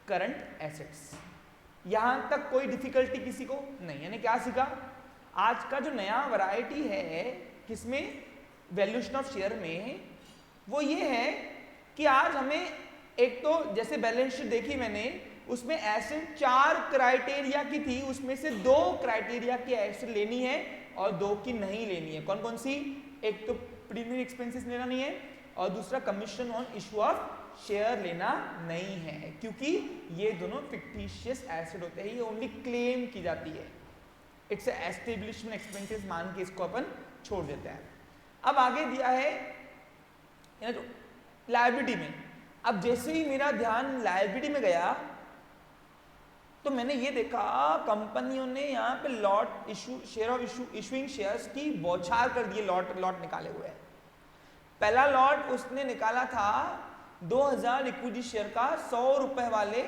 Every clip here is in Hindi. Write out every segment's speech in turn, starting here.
Current assets. यहां तक कोई डिफिकल्टी किसी को नहीं। यानी क्या सीखा? आज का जो नया वैरायटी है किसमें, वैल्यूएशन ऑफ शेयर में, वो ये है कि आज हमें एक तो जैसे बैलेंस शीट देखी मैंने, उसमें एसेट 4 क्राइटेरिया की थी, उसमें से 2 क्राइटेरिया की एसेट लेनी है और 2 की नहीं लेनी है। कौन कौन सी? एक तो प्रीमियम एक्सपेंसेस लेना नहीं है और दूसरा commission on issue of share लेना नहीं है, क्योंकि ये दोनों फिक्टिशियस एसेट होते हैं, ये ओनली क्लेम की जाती है। इट्स एस्टेब्लिशमेंट एक्सपेंसेस मान के इसको अपन छोड़ देते हैं। अब आगे दिया है लायबिलिटी में। अब जैसे ही मेरा ध्यान लायबिलिटी में गया तो मैंने ये देखा कंपनियों ने यहाँ पे lot issue, share of issuing shares की बौछार कर दिए, लॉट निकाले हुए हैं। पहला लॉट उसने निकाला था 2000 इक्विटी शेयर का, 100 रुपए वाले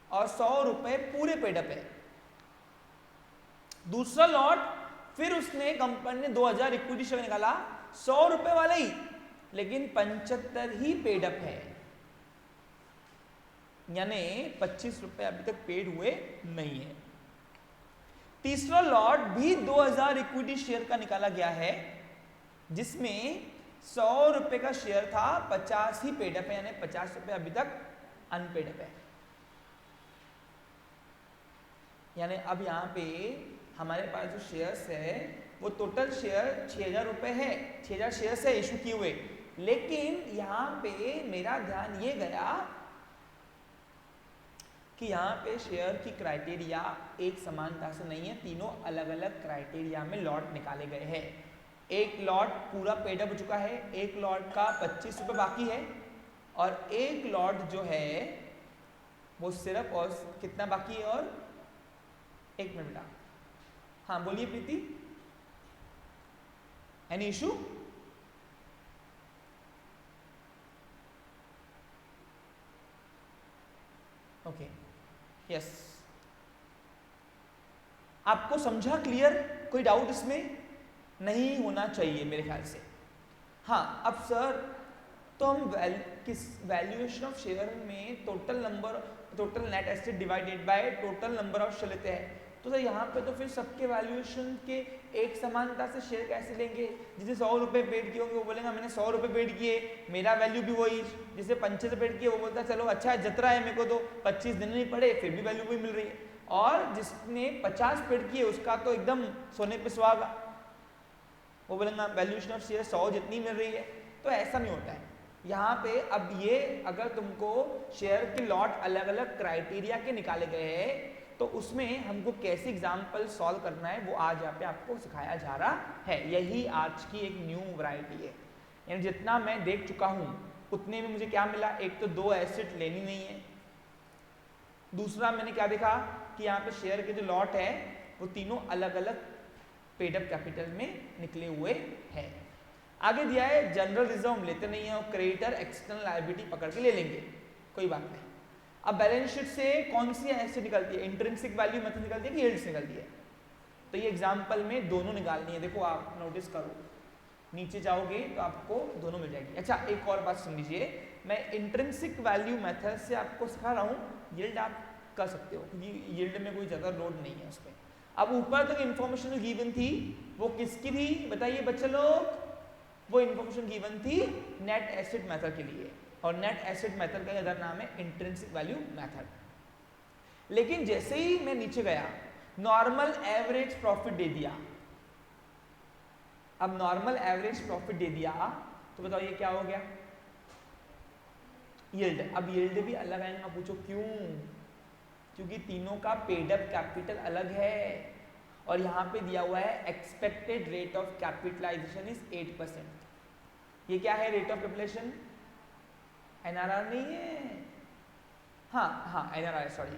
और 100 रुपए पूरे पेडअप है। दूसरा लॉट फिर उसने कंपनी ने 2000 इक्विटी शेयर निकाला, 100 रुपए वाले ही, लेकिन 75 ही पेडअप है, यानी 25 रुपए अभी तक पेड हुए नहीं है। तीसरा लॉट भी 2000 इक्विटी शेयर का निकाला गया है, जिसमें 100 रुपए का शेयर था, 50 ही पेडअप है, यानी 50 रुपए अभी तक अनपेडअप है। यानी अब यहां पे हमारे पास जो शेयर्स है वो टोटल शेयर 6000 रुपए है, 6000 शेयर्स है इशू किए हुए, लेकिन यहां पे मेरा ध्यान ये गया कि यहाँ पे शेयर की क्राइटेरिया एक समानता से नहीं है, तीनों अलग अलग क्राइटेरिया में लॉट निकाले गए हैं। एक लॉट पूरा पेडअप हो चुका है, एक लॉट का 25 रुपये बाकी है, और एक लॉट जो है वो सिर्फ और कितना बाकी है, और 1 मिनट बेटा, हाँ बोलिए प्रीति, एनी इशू? ओके, यस, आपको समझा? क्लियर? कोई डाउट इसमें नहीं होना चाहिए मेरे ख्याल से। हाँ, अब सर तो हम किस वैल्यूएशन ऑफ शेयर में total net asset divided by total number of share लेते हैं, तो सर यहाँ पे तो फिर सबके वैल्यूएशन के एक समानता से शेयर कैसे लेंगे? जिसे 100 रुपये पेड किए होंगे वो बोलेगा मैंने 100 रुपये पेड किए, मेरा वैल्यू भी वही। जिसे 25 पेड किए वो बोलता है चलो अच्छा है, जतरा है मेरे को, तो 25 दिन नहीं पड़े फिर भी वैल्यू वही मिल रही है। और जिसने 50 पेड किए उसका तो एकदम सोने पे सुहागा, वो बोलेगा वैल्यूएशन ऑफ शेयर 100 जितनी मिल रही है। तो ऐसा नहीं होता है यहाँ पे। अब ये अगर तुमको शेयर के लॉट अलग अलग क्राइटेरिया के निकाले गए हैं, तो उसमें हमको कैसे एग्जाम्पल सॉल्व करना है वो आज यहाँ पे आपको सिखाया जा रहा है। यही आज की एक न्यू वैरायटी है। यानी जितना मैं देख चुका हूँ उतने में मुझे क्या मिला, एक तो 2 एसेट लेनी नहीं है, दूसरा मैंने क्या देखा कि यहाँ पे शेयर के जो लॉट है वो तीनों अलग अलग पेडअप कैपिटल में निकले हुए हैं। आगे दिया है जनरल रिजर्व लेते नहीं है और क्रेडिटर एक्सटर्नल लायबिलिटी पकड़ के ले लेंगे, कोई बात नहीं। अब बैलेंस शीट से कौन सी एसेट निकलती है, इंट्रिंसिक वैल्यू मेथड निकलती है कि यील्ड्स निकलती है? तो ये एग्जांपल में दोनों निकालनी है। देखो आप नोटिस करो, नीचे जाओगे तो आपको दोनों मिल जाएगी। अच्छा एक और बात सुन लीजिए, मैं इंट्रिंसिक वैल्यू मेथड से आपको सिखा रहा हूँ, यील्ड आप कर सकते हो क्योंकि यील्ड में कोई ज़्यादा लोड नहीं है उस पर। अब ऊपर तक इंफॉर्मेशन गिवन थी वो किसकी थी बताइए बच्चे लोग? वो इंफॉर्मेशन गिवन थी नेट एसेट मेथड के लिए, और नेट एसेट मेथड का अदर नाम है इंट्रिंसिक वैल्यू मेथड। लेकिन जैसे ही मैं नीचे गया नॉर्मल एवरेज प्रॉफिट दे दिया, अब नॉर्मल एवरेज प्रॉफिट दे दिया तो बताओ ये क्या हो गया? यील्ड। अब यील्ड भी अलग आएगा, पूछो क्यों? क्योंकि तीनों का पेडअप कैपिटल अलग है, और यहाँ पे दिया हुआ है expected rate of capitalisation is 8%। ये क्या है रेट ऑफ कैपिटलाइजेशन? एनआरआर नहीं है, हाँ एनआरआर, सॉरी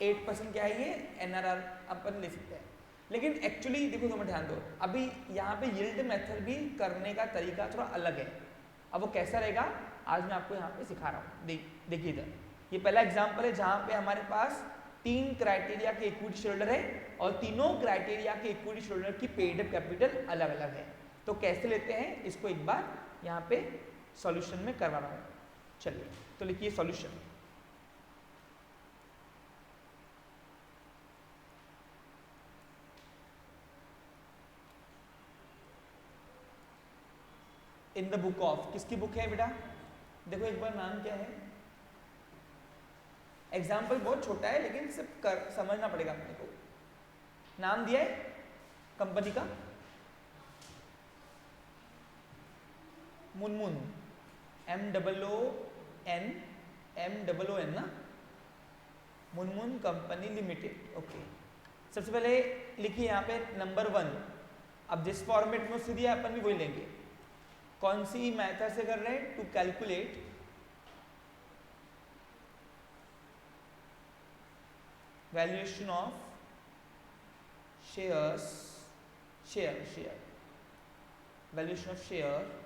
8% क्या है ये? एनआरआर अपन ले सकते हैं। लेकिन एक्चुअली देखो तुम ध्यान दो, अभी यहाँ पे यील्ड मेथड भी करने का तरीका थोड़ा अलग है। अब वो कैसा रहेगा आज मैं आपको यहाँ पे सिखा रहा हूँ। देखिए इधर ये पहला एग्जाम्पल है जहाँ पे हमारे पास 3 क्राइटेरिया के इक्विटी शेयरहोल्डर है और तीनों क्राइटेरिया के इक्विटी शेयरहोल्डर की पेड अप कैपिटल अलग अलग है। तो कैसे लेते हैं इसको एक बार यहाँ पे सॉल्यूशन में करवा रहा हूँ। चलिए तो लिखिए solution. In the book of, किसकी बुक है बेटा? देखो एक बार नाम क्या है, एग्जाम्पल बहुत छोटा है लेकिन सब समझना पड़ेगा अपने को। नाम दिया है कंपनी का, मुनमुन, MOON ना, मुनमुन कंपनी लिमिटेड। ओके, सबसे पहले लिखिए यहाँ पे नंबर 1। अब जिस फॉर्मेट में उससे दिया अपन भी वही लेंगे। कौन सी मेथड से कर रहे हैं? To calculate valuation of share valuation of share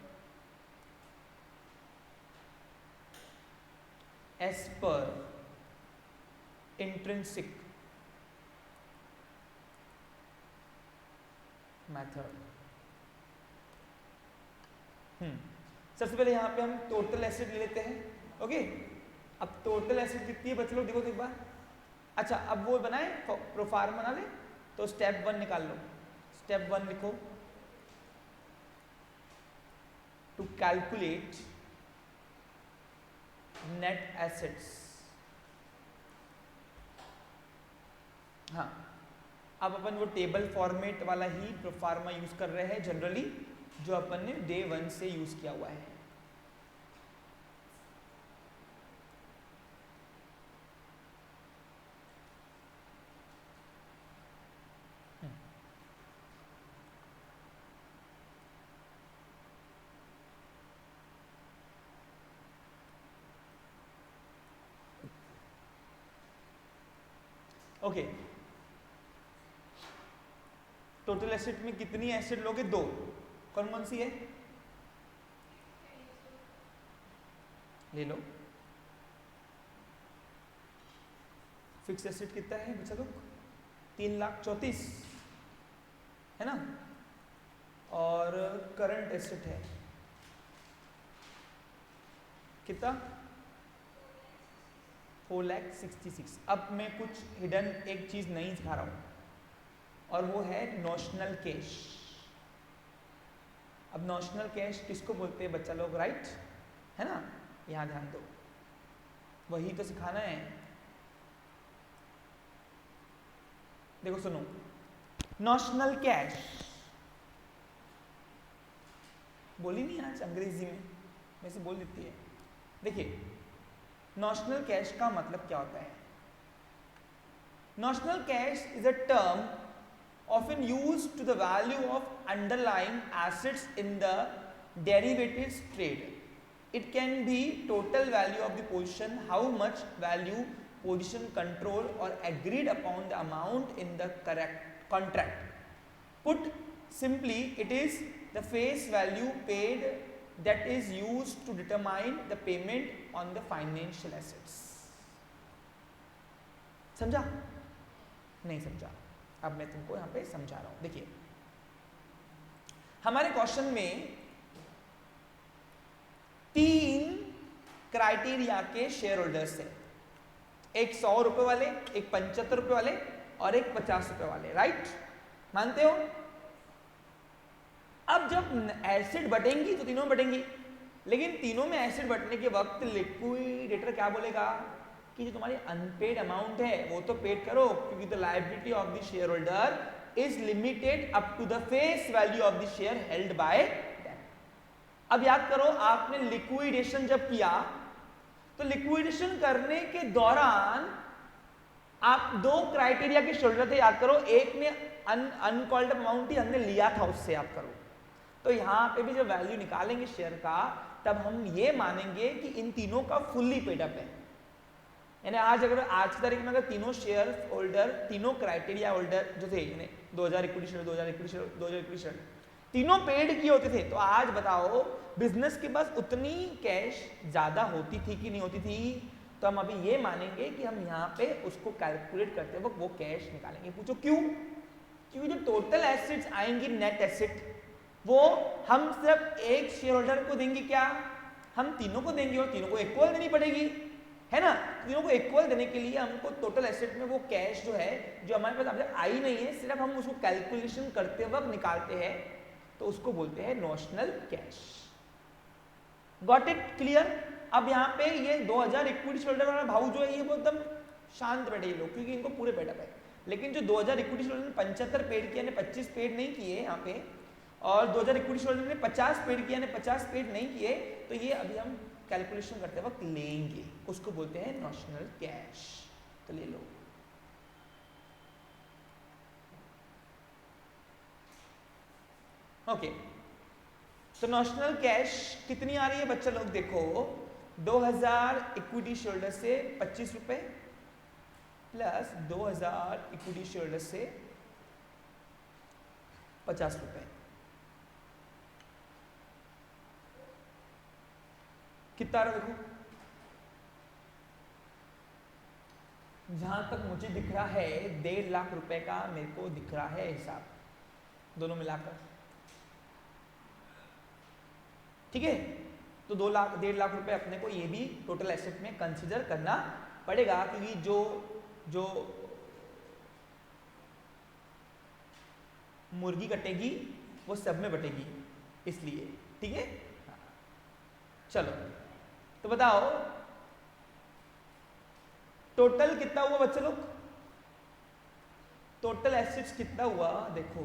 as per intrinsic method. सबसे पहले यहां पे हम टोटल एसेट ले लेते हैं। ओके, अब टोटल एसेट कितनी है बच्चे लोग देखो तो एक बार। अच्छा, अब वो बनाए प्रोफार्मा बना ले, तो स्टेप 1 निकाल लो। स्टेप 1 लिखो, टू कैलकुलेट नेट एसेट्स। हाँ, अब अपन वो टेबल फॉर्मेट वाला ही प्रोफार्मा यूज कर रहे हैं जनरली, जो अपन ने डे 1 से यूज किया हुआ है। ओके, टोटल एसेट में कितनी एसेट लोगे? 2। कौन कौन सी है? ले लो। फिक्स एसेट कितना है बच्चा लोग? 3,34,000 है ना, और करंट एसेट है कितना? 4,66,000। अब मैं कुछ हिडन एक चीज नहीं सिखा रहा हूं, और वो है नोशनल कैश। अब नोशनल कैश किसको बोलते हैं बच्चा लोग? राइट, है ना, यहां ध्यान दो, वही तो सिखाना है। देखो सुनो, नोशनल कैश बोली नहीं आज अंग्रेजी में, वैसे बोल देती है। देखिए, नोशनल कैश का मतलब क्या होता है? Notional cash is a term often used to the value of underlying assets in the derivatives trade. It can be total value of the position, how much value position control or agreed upon the amount in the correct contract. Put simply, it is the face value paid that is used to determine the payment on the financial assets. समझा? नहीं समझा? अब मैं तुमको यहां पे समझा रहा हूं। देखिए, हमारे क्वेश्चन में 3 क्राइटेरिया के शेयर होल्डर्स हैं, एक 100 रुपए वाले, एक 75 रुपए वाले और एक 50 रुपए वाले। राइट, मानते हो? अब जब एसिड बटेंगी तो तीनों बटेंगी, लेकिन तीनों में एसिड बटने के वक्त लिक्विडेटर क्या बोलेगा कि जो तुम्हारी अनपेड अमाउंट है वो तो पेड करो, क्योंकि the liability of the shareholder is limited up to the face value of the share held by them. अब याद करो, आपने लिक्विडेशन जब किया तो लिक्विडेशन करने के दौरान आप 2 क्राइटेरिया के शेयर थे, याद करो। एक ने अनकॉल्ड अमाउंट ही हमने लिया था, उससे याद करो। तो यहां पे भी जब वैल्यू निकालेंगे शेयर का, तब हम ये मानेंगे कि इन तीनों का फुल्ली पेड अप है। यानी आज की तारीख में अगर तीनों शेयर होल्डर, तीनों क्राइटेरिया होल्डर जो थे, यानी 2000 इक्विटी शेयर, 2021 शेयर, तीनों पेड किए होते थे, तो आज बताओ बिजनेस के पास उतनी कैश ज्यादा होती थी कि नहीं होती थी? तो हम अभी ये मानेंगे कि हम यहाँ पे उसको कैलकुलेट करते वक्त वो कैश निकालेंगे। पूछो क्यों? क्योंकि जो टोटल एसेट्स आएंगी नेट एसेट, वो हम सिर्फ एक शेयर होल्डर को देंगे क्या? हम तीनों को देंगे और तीनों को इक्वल देनी पड़ेगी, है ना। तीनों को इक्वल देने के लिए हमको टोटल एसेट में वो कैश जो है, जो हमारे पास अब तक आई नहीं है, सिर्फ हम उसको कैलकुलेशन करते वक्त निकालते हैं, तो उसको बोलते हैं notional cash. Got it, clear. अब यहाँ पे ये 2000 इक्विटी शेयरहोल्डर वाला भाव जो है ये वो एकदम शांत बैठे ये लोग, क्योंकि इनको पूरे पेडअप है। लेकिन जो 2000 इक्विटी शेयरहोल्डर ने 75 पेड किया, 25 पेड नहीं किए यहाँ पे, और 2000 इक्विटी शेयरहोल्डर ने 50 पेड किया, 50 पेड नहीं किए, तो ये अभी हम कैलकुलेशन करते वक्त लेंगे, उसको बोलते हैं नॉशनल कैश। तो ले लो। ओके, तो नॉशनल कैश कितनी आ रही है बच्चा लोग, देखो 2000 इक्विटी शेयरहोल्डर से 25 रुपए प्लस 2000 इक्विटी शेयरहोल्डर से 50 रुपए, कितना आ रहा देखो। जहां तक मुझे दिख रहा है 1.5 लाख रुपए का मेरे को दिख रहा है हिसाब, दोनों मिलाकर, ठीक है। तो 1.5 लाख रुपए अपने को ये भी टोटल एसेट में कंसीडर करना पड़ेगा, क्योंकि जो मुर्गी कटेगी वो सब में बटेगी, इसलिए, ठीक है। चलो, तो बताओ टोटल कितना हुआ बच्चे लोग, टोटल एसेट्स कितना हुआ, देखो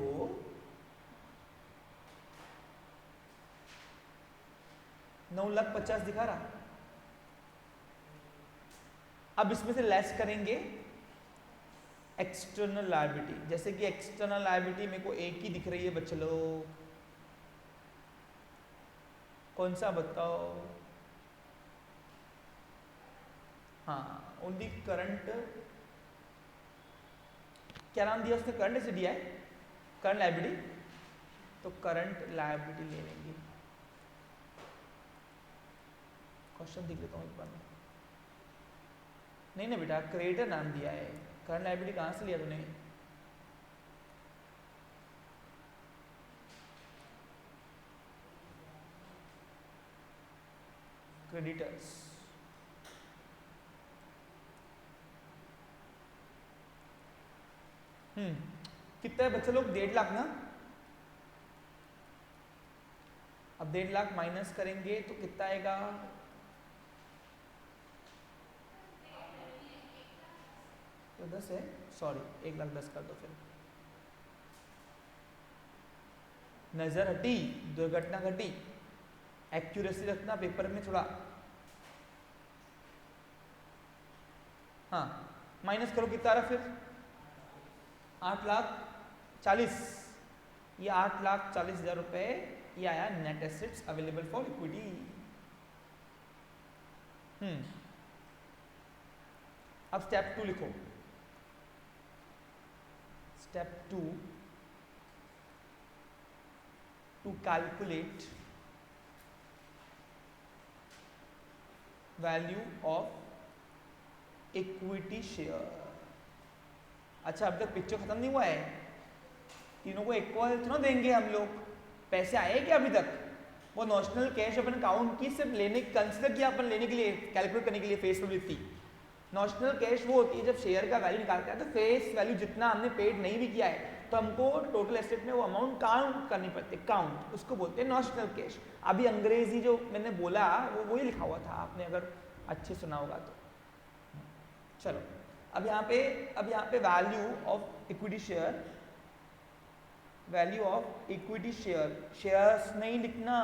9,50,000 दिखा रहा। अब इसमें से लेस करेंगे एक्सटर्नल लायबिलिटी, जैसे कि एक्सटर्नल लायबिलिटी मेरे को एक ही दिख रही है बच्चे लोग, कौन सा बताओ। हाँ, ओनली करंट, क्या नाम दिया उसने, करंट ऐसे दिया है, करंट लायबिलिटी, तो करंट लायबिलिटी ले लेंगे। क्वेश्चन देख लेता हूँ एक बार में। नहीं ना बेटा, क्रेडिटर नाम दिया है, करंट लायबिलिटी कहाँ से लिया तूने। क्रेडिटर्स, कितना है बच्चे लोग, 1.5 लाख ना। अब 1.5 लाख माइनस करेंगे तो कितना आएगा, तो 10 है, सॉरी 1,10,000 कर दो फिर। नजर हटी, दुर्घटना घटी, एक्यूरेसी रखना पेपर में थोड़ा। हाँ, माइनस करो कितना रहा फिर, 8,40,000, ये 8,40,000 रुपए ये आया net assets available for equity. अब स्टेप 2 लिखो, step 2, to calculate value of equity share. अच्छा, अब तक पिक्चर खत्म नहीं हुआ है, तीनों को इक्वल तो ना देंगे हम लोग, पैसे आए क्या अभी तक, वो नॉशनल कैश अपन काउंट की, सिर्फ लेने कंसिडर किया अपन लेने के लिए, कैलकुलेट करने के लिए फेस वैल्यू थी। नॉशनल कैश वो होती है जब शेयर का वैल्यू निकालते हैं, तो फेस वैल्यू जितना हमने पेड नहीं भी किया है तो हमको टोटल एसेट में वो अमाउंट काउंट करनी पड़ती है, काउंट, उसको बोलते हैं नॉशनल कैश। अभी अंग्रेजी जो मैंने बोला वो वही लिखा हुआ था, आपने अगर अच्छे सुना होगा तो। चलो, अब यहाँ पे value of equity share, value of equity share, shares नहीं लिखना,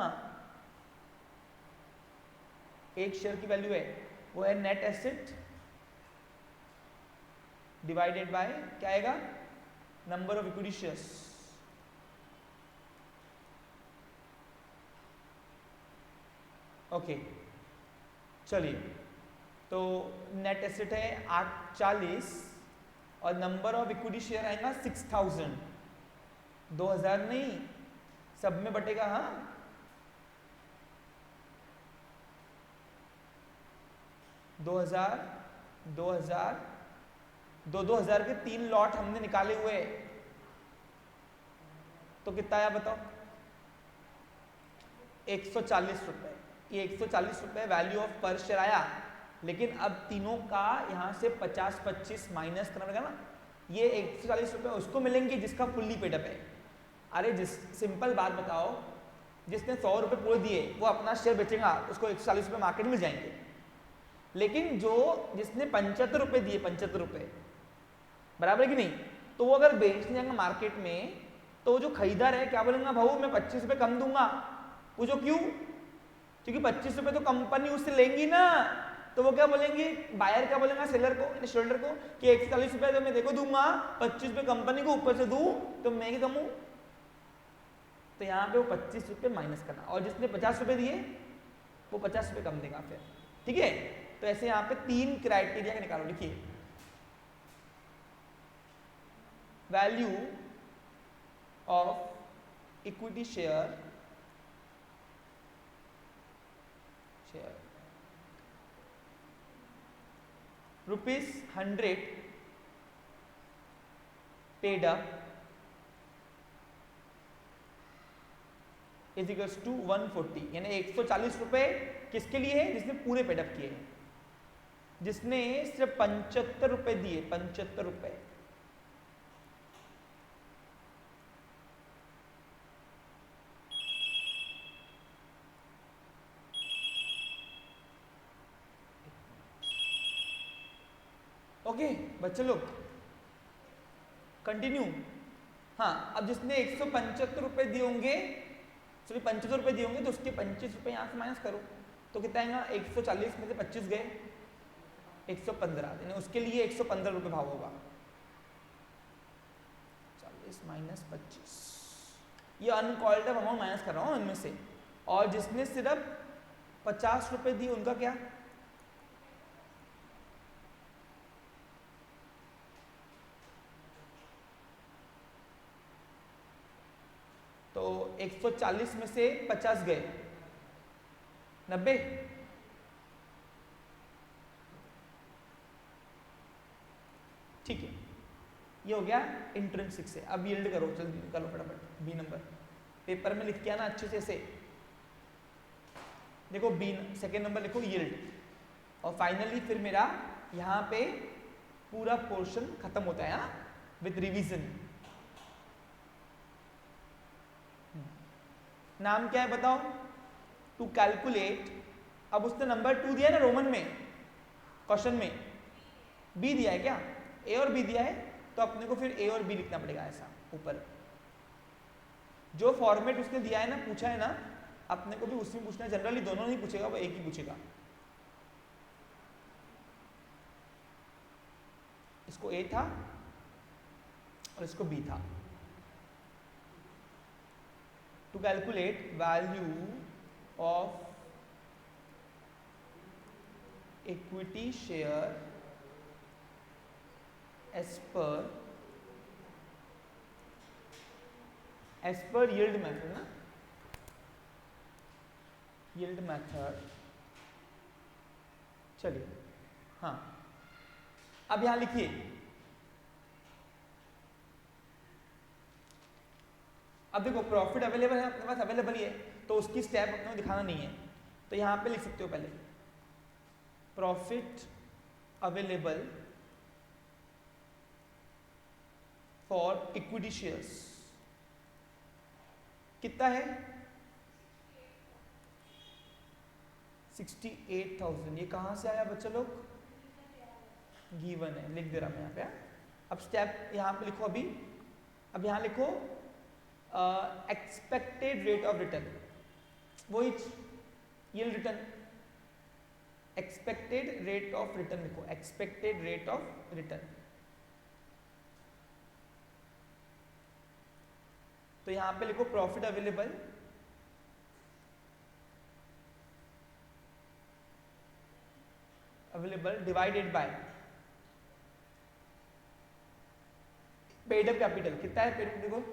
एक शेयर की वैल्यू है वो है नेट एसेट डिवाइडेड बाय क्या आएगा, number of equity shares. Okay, चलिए, तो नेट एसेट है 840 और नंबर ऑफ इक्विटी शेयर आएगा 6,000, 2,000 नहीं, सब में बटेगा। हाँ, 2,000, 2,000, 2,000 के 3 लॉट हमने निकाले हुए, तो कितना आया बताओ, 140 रुपए। ये 140 रुपये वैल्यू ऑफ पर शेयर आया, लेकिन अब तीनों का यहाँ से 50-25 माइनस करना पड़ेगा ना। ये 140 रुपये उसको मिलेंगे जिसका फुल्ली पेडअप है। अरे सिंपल बात बताओ, जिसने 100 रुपये पूरे दिए वो अपना शेयर बेचेगा, उसको 140 रुपये मार्केट मिल जाएंगे। लेकिन जिसने 75 रुपये दिए, 75 रुपये बराबर है कि नहीं, तो वो अगर बेचने जाएगा मार्केट में तो वो जो खरीदार है क्या बोलेगा, भाऊ मैं 25 रुपये कम दूंगा। पूछो क्यों? क्योंकि 25 रुपये तो कंपनी उससे लेंगी ना। तो वो क्या बोलेंगे, बायर क्या बोलेगा सेलर को, शेल्डर को, कि 140 रुपये तो मैं देखो दूंगा, 25 रुपये कंपनी को ऊपर से दूं तो मैं ही कमूं। तो यहाँ पे वो 25 रुपये माइनस करना, और जिसने 50 रुपये दिए वो 50 रुपये कम देगा फिर। ठीक है, तो ऐसे यहाँ पे 3 क्राइटेरिया निकालो। लिखिए, value of equity share ₹100 paid up is equals to 140, यानी 140 रुपये किसके लिए है, जिसने पूरे पेडअप किए हैं। जिसने सिर्फ 75 रुपये दिए, 75 रुपये, ओके बच्चे लोग कंटिन्यू। हाँ, अब जिसने 175 रुपये दिए होंगे, सॉरी 75 रुपये दिए होंगे, तो उसके 25 रुपये यहाँ से माइनस करो तो कितना आएगा, 140 में से 25 गए, 115, यानी उसके लिए 115 रुपये भाव होगा। 40 माइनस 25, ये अनकॉल्ड अमाउंट माइनस कर रहा हूँ इनमें से। और जिसने सिर्फ 50 रुपये दिए उनका क्या, तो 140 में से 50 गए, 90। ठीक है, ये हो गया इंट्रिंसिक से। अब यील्ड करो, जल्दी निकालो फटाफट। बी नंबर पेपर में लिख के आना अच्छे से ऐसे। देखो बी सेकेंड नंबर लिखो यील्ड, और फाइनली फिर मेरा यहाँ पे पूरा पोर्शन खत्म होता है विद रिवीजन। नाम क्या है बताओ, टू कैलकुलेट। अब उसने नंबर 2 दिया है ना रोमन में, क्वेश्चन में बी दिया है क्या, ए और बी दिया है, तो अपने को फिर ए और बी लिखना पड़ेगा ऐसा ऊपर। जो फॉर्मेट उसने दिया है ना, पूछा है ना, अपने को भी उसी में पूछना है। जनरली दोनों नहीं पूछेगा, वो एक ही पूछेगा। इसको ए था और इसको बी था। To calculate value of equity share as per yield method ना, यील्ड मेथड। चलिए हाँ, अब यहां लिखिए, अब देखो प्रॉफिट अवेलेबल है अपने पास, अवेलेबल ही है, तो उसकी स्टेप अपने को दिखाना नहीं है। तो यहां पे लिख सकते हो पहले profit available for equity shares कितना है, 68,000। ये कहां से आया बच्चे लोग, गिवन है, लिख दे रहा मैं यहाँ पे। अब स्टेप यहाँ पे लिखो अभी, अब यहाँ लिखो एक्सपेक्टेड रेट ऑफ रिटर्न, वही yield return, expected rate of return लिखो, एक्सपेक्टेड रेट ऑफ रिटर्न। तो यहां पे लिखो profit available divided by paid up capital. कितना है पेड, देखो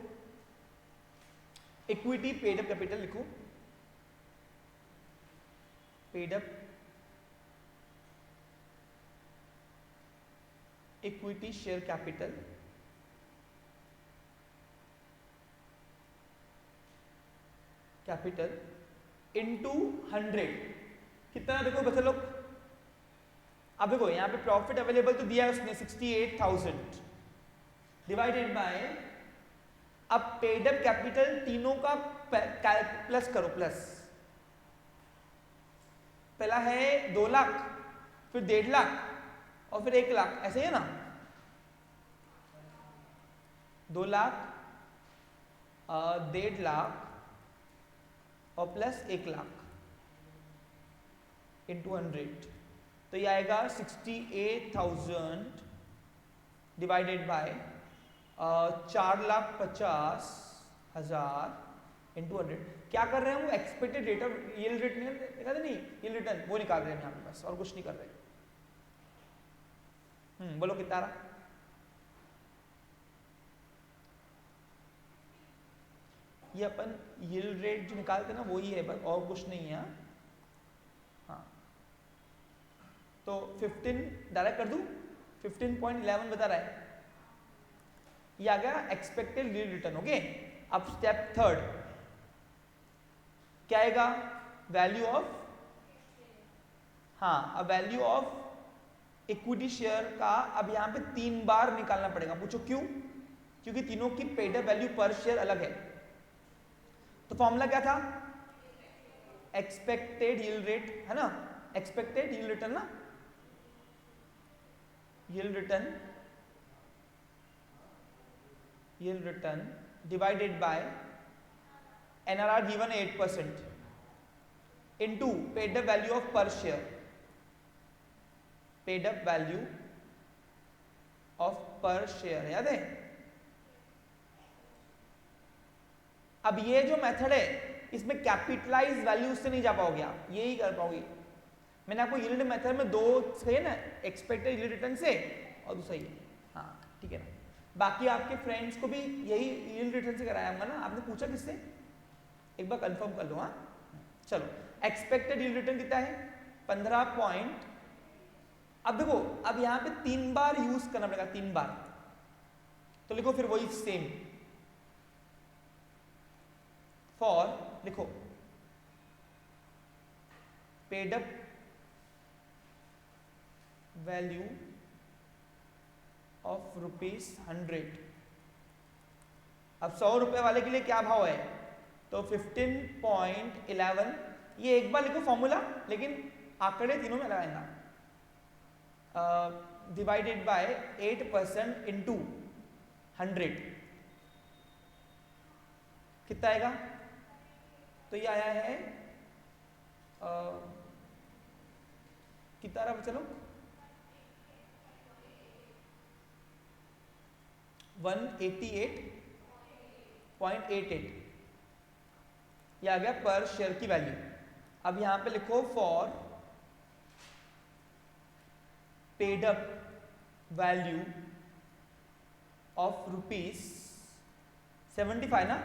इक्विटी पेड अप कैपिटल लिखो, paid up equity share capital into 100 कितना देखो बच्चे लोग, अब देखो यहाँ पे प्रॉफिट अवेलेबल तो दिया है उसने 68,000 डिवाइडेड बाय, अब पेड अप कैपिटल तीनों का प्लस करो, प्लस पहला है 2 लाख, फिर 1.5 लाख और फिर 1 लाख, ऐसे है ना, 2 लाख 1.5 लाख और प्लस 1 लाख इंटू 100, तो ये आएगा 68,000 डिवाइडेड बाय 4,50,000 इंटू 100। क्या कर रहे हैं वो, expected rate of yield rate नहीं, यील्ड रिटर्न वो निकाल रहे हैं यहाँ पे, बस और कुछ नहीं कर रहे। बोलो कितना रहा, ये अपन यील्ड रेट जो निकालते हैं ना वही है, बस और कुछ नहीं है। हाँ तो 15 डायरेक्ट कर दूं, 15.11 बता रहा है, ये आ गया एक्सपेक्टेड यील्ड रिटर्न। ओके, अब स्टेप थर्ड क्या आएगा, वैल्यू ऑफ, हाँ अब वैल्यू ऑफ इक्विटी शेयर का अब यहां पे 3 बार निकालना पड़ेगा। पूछो क्यों, क्योंकि तीनों की पेड अप वैल्यू पर शेयर अलग है। तो फॉर्मूला क्या था, एक्सपेक्टेड यील्ड रेट है ना, एक्सपेक्टेड यील्ड रिटर्न ना, yield return divided by NRR given 8% into paid up value of per share, paid up value of per share, याद है। अब ये जो मेथड है इसमें कैपिटलाइज वैल्यू से नहीं जा पाओगे आप, यही कर पाओगे। मैंने आपको यील्ड मेथड में 2 सही है ना, एक्सपेक्टेड यील्ड रिटर्न से और दूसरा ये, हाँ ठीक है ना। बाकी आपके फ्रेंड्स को भी यही यील्ड रिटर्न से कराया होगा ना, आपने पूछा किससे, एक बार कंफर्म कर लो। हाँ चलो, एक्सपेक्टेड यील्ड रिटर्न कितना है 15 पॉइंट। अब देखो अब यहां पे 3 बार यूज करना पड़ेगा, 3 बार, तो लिखो फिर वही सेम फॉर, लिखो पेड अप वैल्यू ऑफ ₹100। अब 100 रुपए वाले के लिए क्या भाव है, तो 15.11, ये एक बार लिखो फॉर्मूला, लेकिन आंकड़े तीनों में लगाएगा, डिवाइडेड बाय 8% इंटू 100, कितना आएगा, तो ये आया है कितना रहा चलो 188.88, ये आ गया पर शेयर की वैल्यू। अब यहां पे लिखो for paid up value of ₹75 ना,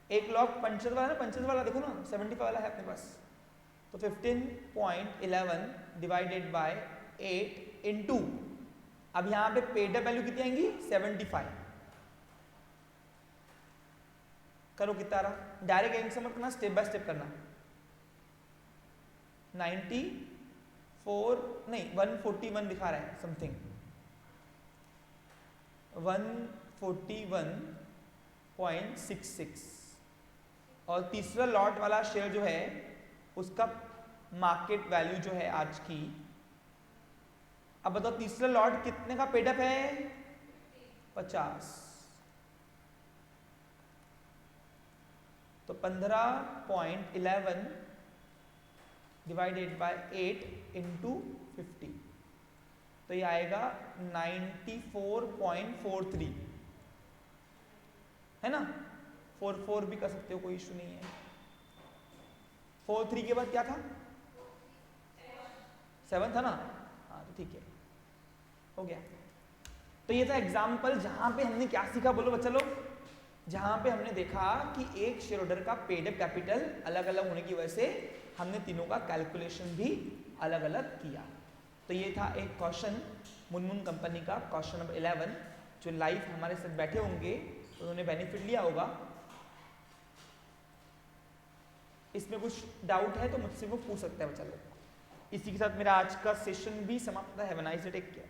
1,75,000 वाला ना, 75 वाला देखो ना, 75 वाला है अपने पास, तो 15.11 डिवाइडेड बाय 8 इंटू, अब यहां पे पेड अप वैल्यू कितनी आएंगी 75, करो कितना रहा, डायरेक्ट एंड से मत करना, स्टेप बाय स्टेप करना। 94 नहीं 141 दिखा रहा है समथिंग, 141.66, और तीसरा लॉट वाला शेयर जो है उसका मार्केट वैल्यू जो है आज की, अब बताओ तीसरा लॉट कितने का पेडअप है 50, तो 15.11 डिवाइडेड बाय 8 इंटू 50, तो ये आएगा 94.43 है ना, 44 भी कर सकते हो, कोई इशू नहीं है। 43 के बाद क्या था 7 था ना, हाँ तो ठीक है, हो गया। तो ये था एग्जाम्पल जहां पे हमने क्या सीखा, बोलो बच्चा लोग, जहां पे हमने देखा कि एक शेयर होल्डर का पेड अप कैपिटल अलग अलग होने की वजह से हमने तीनों का कैलकुलेशन भी अलग अलग किया। तो ये था एक क्वेश्चन मुनमुन कंपनी का, क्वेश्चन नंबर 11, जो लाइव हमारे साथ बैठे होंगे उन्होंने बेनिफिट लिया होगा। इसमें कुछ डाउट है तो मुझसे वो पूछ सकते हैं बच्चा लोग। इसी के साथ मेरा आज का सेशन भी समाप्त होता है। Have a nice day, take care.